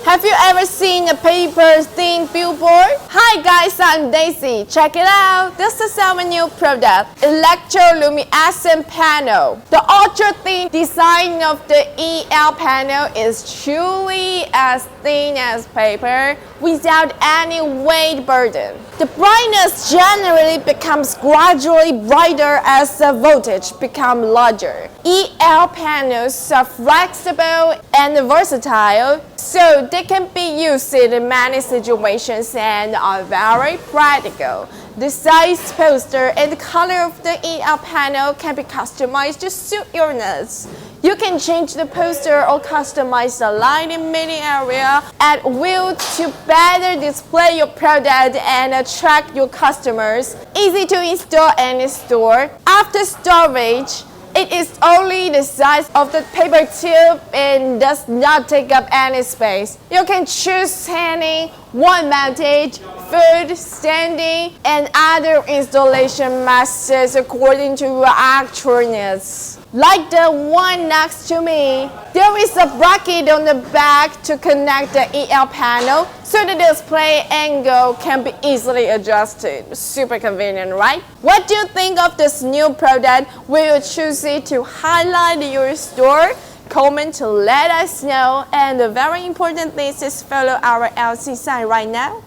Have you ever seen a paper-thin billboard? Hi guys, I'm Daisy. Check it out. This is our new product, Electroluminescent Panel. The ultra-thin design of the EL panel is truly as thin as paper without any weight burden. The brightness generally becomes gradually brighter as the voltage becomes larger. EL panels are flexible and versatile, so they can be used in many situations and are very practical. The size, poster, and the color of the EL panel can be customized to suit your needs. You can change the poster or customize the lighting mini area at will to better display your product and attract your customers. Easy to install and store. After storage, it is only the size of the paper tube and does not take up any space. You can choose hanging, wall-mounted, food, standing, and other installation methods according to your actual needs. Like the one next to me, there is a bracket on the back to connect the EL panel, so the display angle can be easily adjusted. Super convenient, right? What do you think of this new product? Will you choose it to highlight your store? Comment to let us know. And the very important thing is follow our LCSIGN right now.